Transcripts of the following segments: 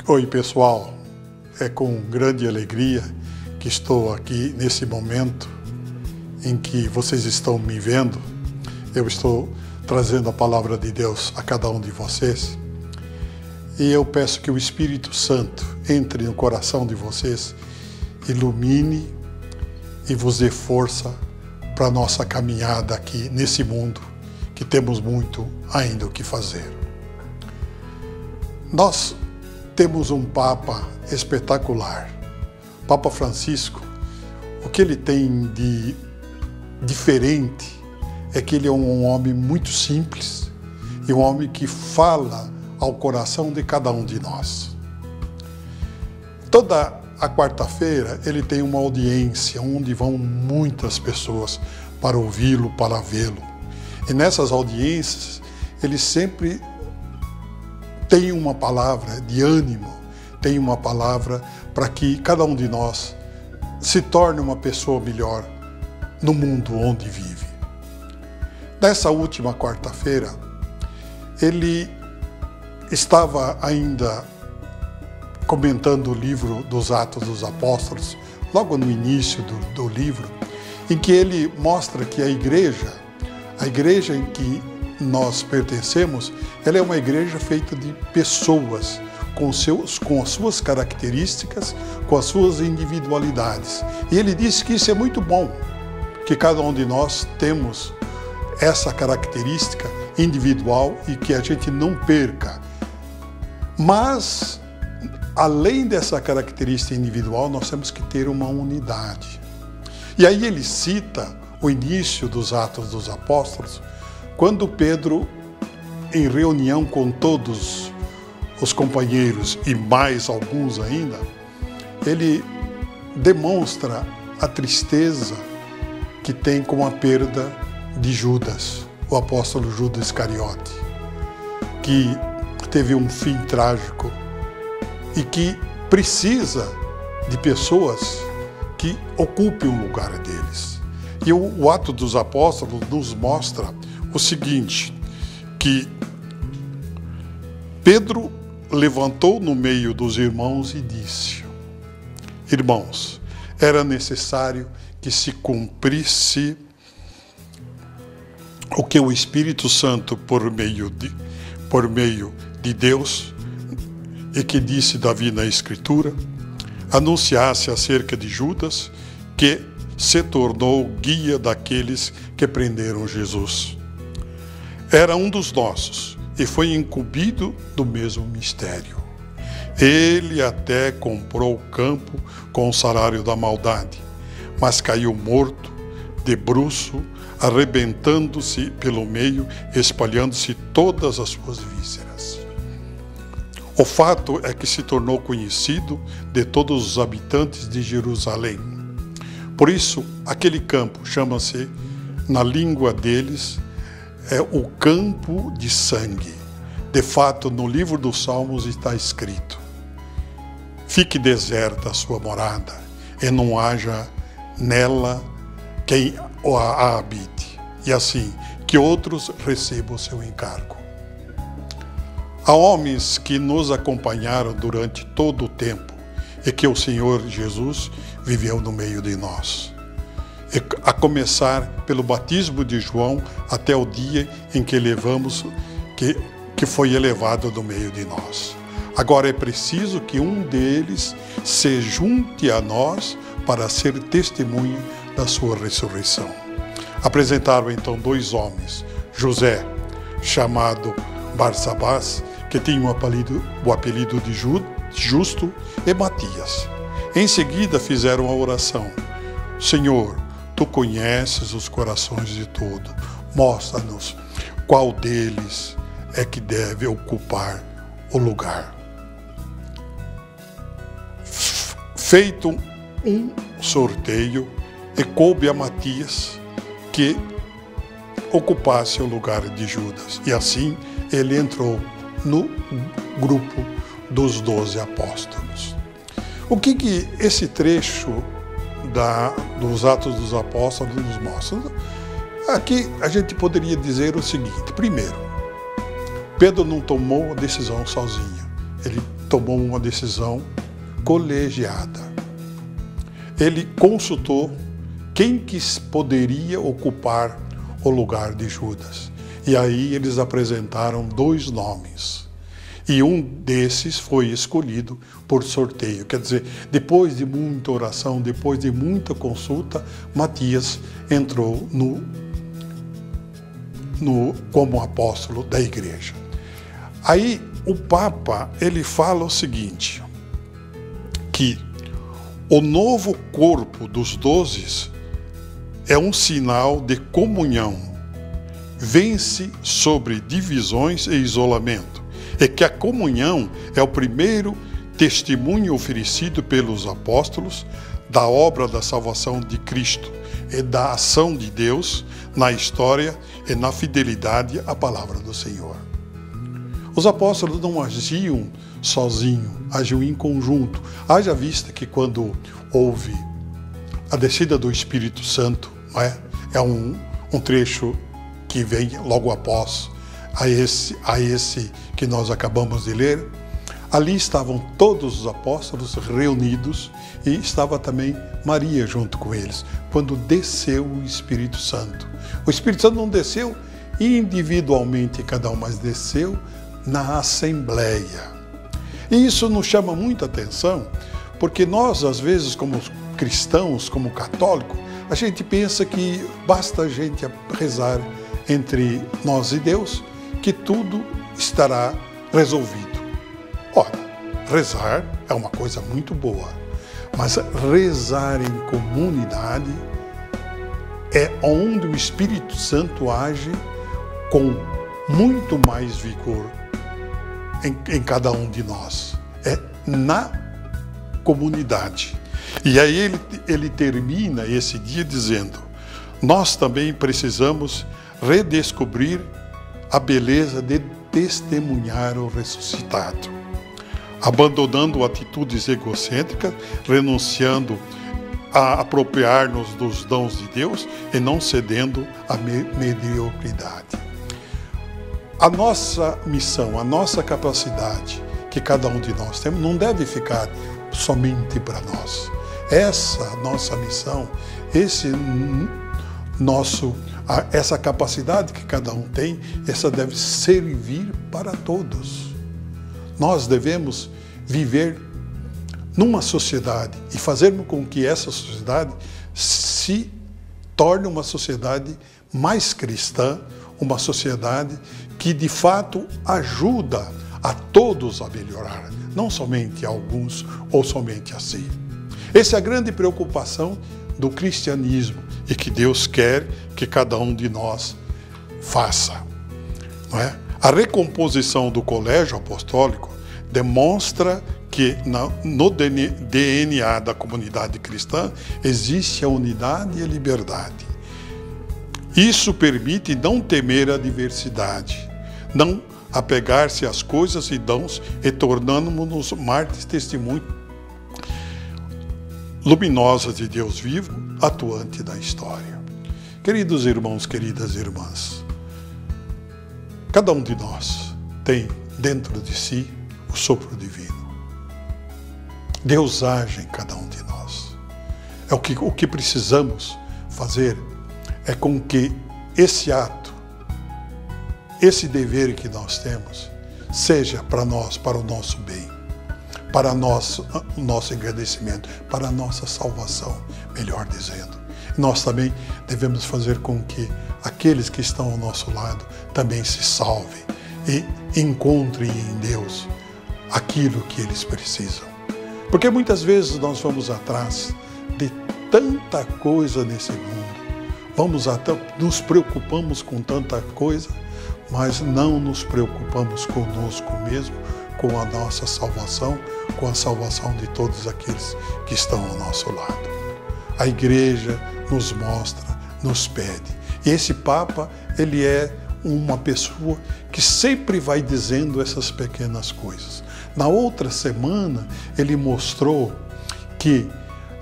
Oi pessoal, é com grande alegria que estou aqui nesse momento em que vocês estão me vendo. Eu estou trazendo a palavra de Deus a cada um de vocês e eu peço que o Espírito Santo entre no coração de vocês, ilumine e vos dê força para a nossa caminhada aqui nesse mundo que temos muito ainda o que fazer. Nós temos um Papa espetacular, Papa Francisco. O que ele tem de diferente é que ele é um homem muito simples e um homem que fala ao coração de cada um de nós. Toda a quarta-feira ele tem uma audiência onde vão muitas pessoas para ouvi-lo, para vê-lo. E nessas audiências ele sempre tem uma palavra de ânimo, tem uma palavra para que cada um de nós se torne uma pessoa melhor no mundo onde vive. Nessa última quarta-feira, ele estava ainda comentando o livro dos Atos dos Apóstolos, logo no início do livro, em que ele mostra que a igreja em que nós pertencemos, ela é uma igreja feita de pessoas com as suas características, com as suas individualidades. E ele disse que isso é muito bom, que cada um de nós temos essa característica individual e que a gente não perca. Mas, além dessa característica individual, nós temos que ter uma unidade. E aí ele cita o início dos Atos dos Apóstolos, quando Pedro, em reunião com todos os companheiros e mais alguns ainda, ele demonstra a tristeza que tem com a perda de Judas, o apóstolo Judas Iscariote, que teve um fim trágico e que precisa de pessoas que ocupem o lugar deles. E o Ato dos Apóstolos nos mostra o seguinte, que Pedro levantou no meio dos irmãos e disse: irmãos, era necessário que se cumprisse o que o Espírito Santo, por meio de Deus, e que disse Davi na Escritura, anunciasse acerca de Judas, que se tornou guia daqueles que prenderam Jesus. Era um dos nossos e foi incumbido do mesmo mistério. Ele até comprou o campo com o salário da maldade, mas caiu morto, de bruço, arrebentando-se pelo meio, espalhando-se todas as suas vísceras. O fato é que se tornou conhecido de todos os habitantes de Jerusalém. Por isso, aquele campo chama-se, na língua deles, o campo de sangue. De fato, no livro dos Salmos está escrito: fique deserta a sua morada, e não haja nela quem a habite, e assim que outros recebam o seu encargo. Há homens que nos acompanharam durante todo o tempo e que o Senhor Jesus viveu no meio de nós. A começar pelo batismo de João até o dia em que que foi elevado do meio de nós. Agora é preciso que um deles se junte a nós para ser testemunha da sua ressurreição. Apresentaram então dois homens, José, chamado Barsabás, que tinha o apelido de Justo, e Matias. Em seguida fizeram a oração: Senhor, Tu conheces os corações de todos, mostra-nos qual deles é que deve ocupar o lugar. Feito um sorteio, e coube a Matias que ocupasse o lugar de Judas. E assim ele entrou no grupo dos 12 apóstolos. O que esse trecho dos Atos dos Apóstolos nos mostra? Aqui a gente poderia dizer o seguinte: primeiro, Pedro não tomou a decisão sozinho. Ele tomou uma decisão colegiada. Ele consultou quem que poderia ocupar o lugar de Judas. E aí eles apresentaram 2 nomes. E um desses foi escolhido por sorteio. Quer dizer, depois de muita oração, depois de muita consulta, Matias entrou como apóstolo da igreja. Aí o Papa, ele fala o seguinte, que o novo corpo dos 12 é um sinal de comunhão, vence sobre divisões e isolamento, e que a comunhão é o primeiro testemunho oferecido pelos apóstolos da obra da salvação de Cristo e da ação de Deus na história e na fidelidade à palavra do Senhor. Os apóstolos não agiam sozinhos, agiam em conjunto. Haja vista que quando houve a descida do Espírito Santo, é um trecho que vem logo após a esse que nós acabamos de ler. Ali estavam todos os apóstolos reunidos e estava também Maria junto com eles, quando desceu o Espírito Santo. O Espírito Santo não desceu individualmente cada um, mas desceu na assembleia. E isso nos chama muita atenção, porque nós, às vezes, como cristãos, como católicos, a gente pensa que basta a gente rezar entre nós e Deus, que tudo estará resolvido. Ora, rezar é uma coisa muito boa, mas rezar em comunidade é onde o Espírito Santo age com muito mais vigor em cada um de nós. É na comunidade. E aí ele termina esse dia dizendo: nós também precisamos redescobrir a beleza de testemunhar o ressuscitado, abandonando atitudes egocêntricas, renunciando a apropriar-nos dos dons de Deus e não cedendo à mediocridade. A nossa missão, a nossa capacidade que cada um de nós temos não deve ficar somente para nós. Essa nossa missão, essa capacidade que cada um tem, essa deve servir para todos. Nós devemos viver numa sociedade e fazermos com que essa sociedade se torne uma sociedade mais cristã, uma sociedade que de fato ajuda a todos a melhorar, não somente a alguns ou somente a si. Essa é a grande preocupação do cristianismo e que Deus quer que cada um de nós faça. Não é? A recomposição do colégio apostólico demonstra que no DNA da comunidade cristã existe a unidade e a liberdade. Isso permite não temer a diversidade, não apegar-se às coisas e dons e tornando-nos mártires testemunhos luminosas de Deus vivo, atuante da história. Queridos irmãos, queridas irmãs, cada um de nós tem dentro de si o sopro divino. Deus age em cada um de nós. O que precisamos fazer é com que esse ato, esse dever que nós temos, seja para nós, para o nosso bem, para o nosso engrandecimento, para a nossa salvação, melhor dizendo. Nós também devemos fazer com que aqueles que estão ao nosso lado também se salvem e encontrem em Deus aquilo que eles precisam. Porque muitas vezes nós vamos atrás de tanta coisa nesse mundo, nos preocupamos com tanta coisa, mas não nos preocupamos conosco mesmo, com a nossa salvação, com a salvação de todos aqueles que estão ao nosso lado. A igreja nos mostra, nos pede. E esse Papa, ele é uma pessoa que sempre vai dizendo essas pequenas coisas. Na outra semana, ele mostrou que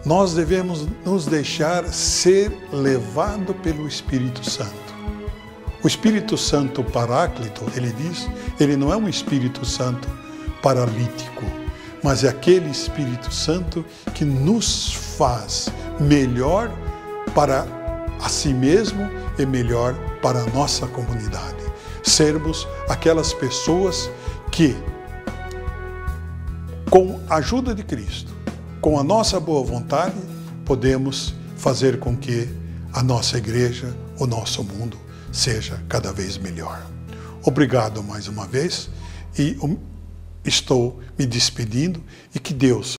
nós devemos nos deixar ser levado pelo Espírito Santo. O Espírito Santo Paráclito, ele diz, ele não é um Espírito Santo paralítico. mas é aquele Espírito Santo que nos faz melhor para a si mesmo e melhor para a nossa comunidade. Sermos aquelas pessoas que, com a ajuda de Cristo, com a nossa boa vontade, podemos fazer com que a nossa igreja, o nosso mundo, seja cada vez melhor. Obrigado mais uma vez e estou me despedindo e que Deus